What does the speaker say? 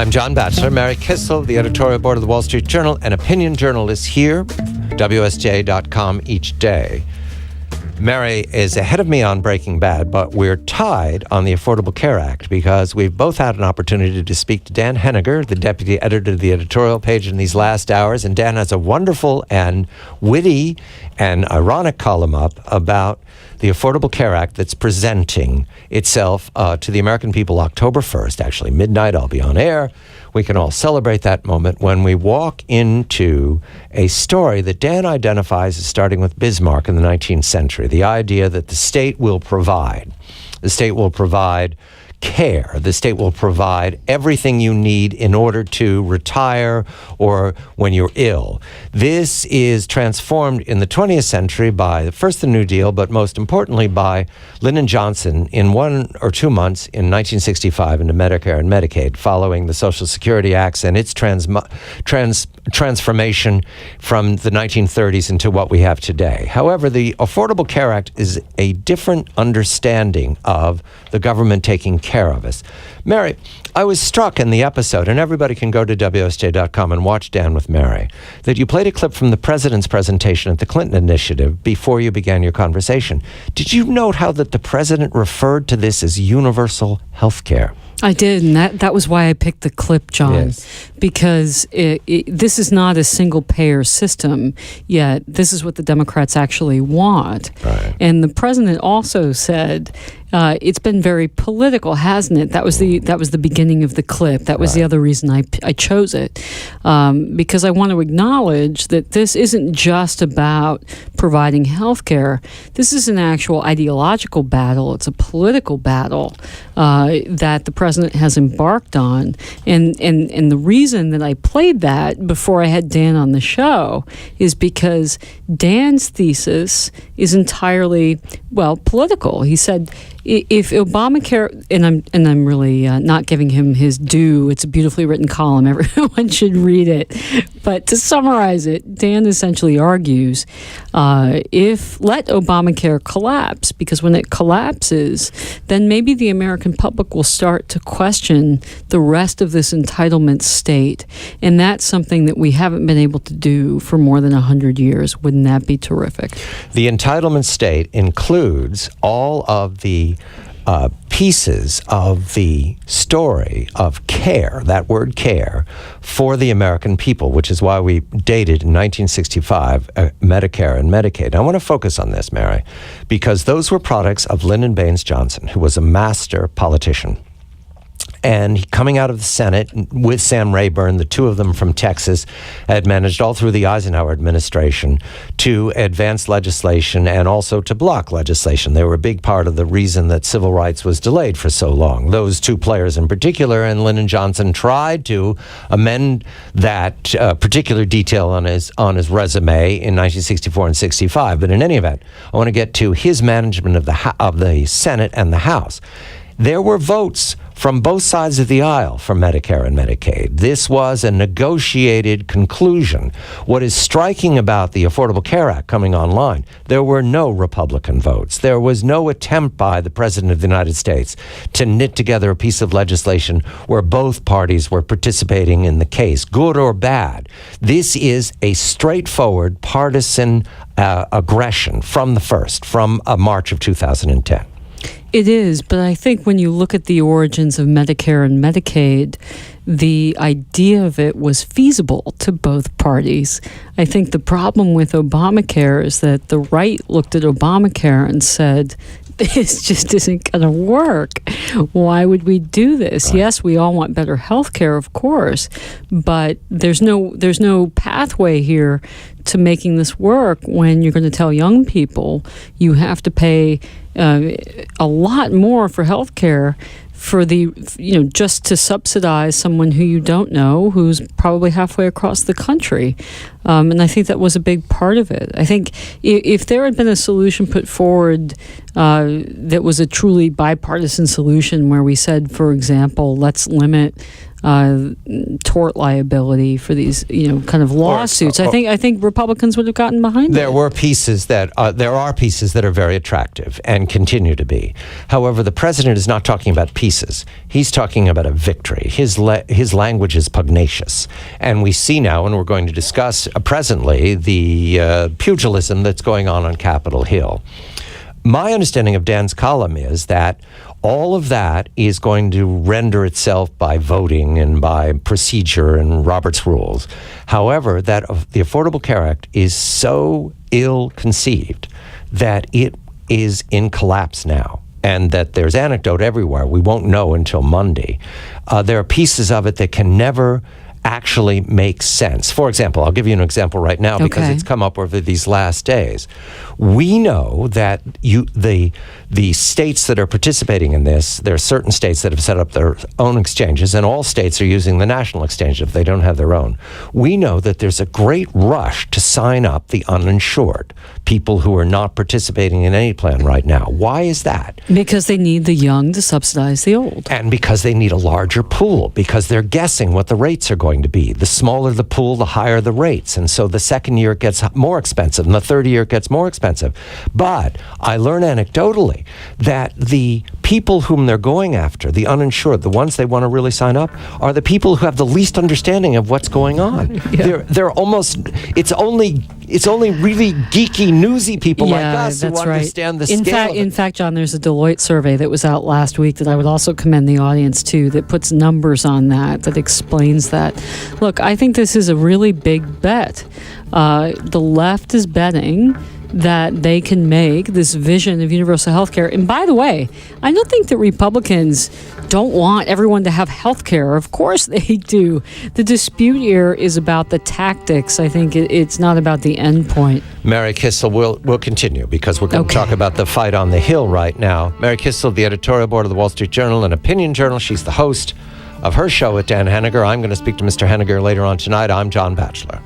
I'm John Batchelor. Mary Kissel, the editorial board of the Wall Street Journal, an opinion journalist here, WSJ.com each day. Mary is ahead of me on Breaking Bad, but we're tied on the Affordable Care Act because we've both had an opportunity to speak to Dan Henniger, the deputy editor of the editorial page, in these last hours. And Dan has a wonderful and witty and ironic column up about the Affordable Care Act that's presenting itself to the American people October 1st, actually midnight. I'll be on air. We can all celebrate that moment when we walk into a story that Dan identifies as starting with Bismarck in the 19th century, the idea that the state will provide. The state will provide care. The state will provide everything you need in order to retire or when you're ill. This is transformed in the 20th century by first the New Deal, but most importantly by Lyndon Johnson in 1 or 2 months in 1965 into Medicare and Medicaid, following the Social Security Acts and its transformation from the 1930s into what we have today. However, the Affordable Care Act is a different understanding of the government taking care of us. Mary, I was struck in the episode, and everybody can go to WSJ.com and watch Dan with Mary, that you played a clip from the president's presentation at the Clinton Initiative before you began your conversation. Did you note how that the president referred to this as universal health care? I did, and that was why I picked the clip, John, yes. Because this is not a single-payer system yet. This is what the Democrats actually want. Right. And the president also said it's been very political, hasn't it? That was the beginning of the clip. That was the other reason I chose it, because I want to acknowledge that this isn't just about providing health care. This is an actual ideological battle. It's a political battle that the president has embarked on. And the reason that I played that before I had Dan on the show is because Dan's thesis is entirely, political. He said, if Obamacare, and I'm really not giving him his due, it's a beautifully written column, everyone should read it. But to summarize it, Dan essentially argues, let Obamacare collapse, because when it collapses, then maybe the American public will start to question the rest of this entitlement state. And that's something that we haven't been able to do for more than 100 years. Wouldn't that be terrific? The entitlement state includes all of the pieces of the story of care, that word care, for the American people, which is why we dated in 1965 Medicare and Medicaid. I want to focus on this, Mary, because those were products of Lyndon Baines Johnson, who was a master politician. And coming out of the Senate with Sam Rayburn, the two of them from Texas, had managed all through the Eisenhower administration to advance legislation and also to block legislation. They were a big part of the reason that civil rights was delayed for so long. Those two players in particular, and Lyndon Johnson tried to amend that particular detail on his resume in 1964 and 65. But in any event, I want to get to his management of the Senate and the House. There were votes from both sides of the aisle for Medicare and Medicaid. This was a negotiated conclusion. What is striking about the Affordable Care Act coming online, there were no Republican votes. There was no attempt by the President of the United States to knit together a piece of legislation where both parties were participating in the case, good or bad. This is a straightforward partisan aggression from March of 2010. It is, but I think when you look at the origins of Medicare and Medicaid, the idea of it was feasible to both parties. I think the problem with Obamacare is that the right looked at Obamacare and said, this just isn't going to work. Why would we do this? Right. Yes, we all want better health care, of course, but there's no pathway here to making this work when you're going to tell young people you have to pay a lot more for health care for just to subsidize someone who you don't know, who's probably halfway across the country. And I think that was a big part of it. I think if there had been a solution put forward that was a truly bipartisan solution where we said, for example, let's limit tort liability for these, kind of lawsuits. I think Republicans would have gotten behind it. There are pieces that are very attractive and continue to be. However, the president is not talking about pieces. He's talking about a victory. His language is pugnacious, and we see now, and we're going to discuss presently, the pugilism that's going on Capitol Hill. My understanding of Dan's column is that all of that is going to render itself by voting and by procedure and Robert's rules. However, that the Affordable Care Act is so ill-conceived that it is in collapse now, and that there's anecdote everywhere. We won't know until Monday. There are pieces of it that can never actually make sense. For example, I'll give you an example right now because it's come up over these last days. We know that the states that are participating in this, there are certain states that have set up their own exchanges, and all states are using the national exchange if they don't have their own. We know that there's a great rush to sign up the uninsured, people who are not participating in any plan right now. Why is that? Because they need the young to subsidize the old. And because they need a larger pool, because they're guessing what the rates are going to be. The smaller the pool, the higher the rates. And so the second year it gets more expensive, and the third year it gets more expensive. But I learn anecdotally that the people whom they're going after, the uninsured, the ones they want to really sign up, are the people who have the least understanding of what's going on. Yeah. They're almost, it's only really geeky, newsy people like us who understand the scale. In fact, John, there's a Deloitte survey that was out last week that I would also commend the audience to, that puts numbers on that explains that. Look, I think this is a really big bet. The left is betting that they can make this vision of universal health care. And by the way, I don't think that Republicans don't want everyone to have health care. Of course they do. The dispute here is about the tactics. I think it's not about the end point. Mary Kissel, we'll continue because we're going to talk about the fight on the Hill right now. Mary Kissel, the editorial board of the Wall Street Journal, an opinion journal. She's the host of her show with Dan Henniger. I'm going to speak to Mr. Henniger later on tonight. I'm John Batchelor.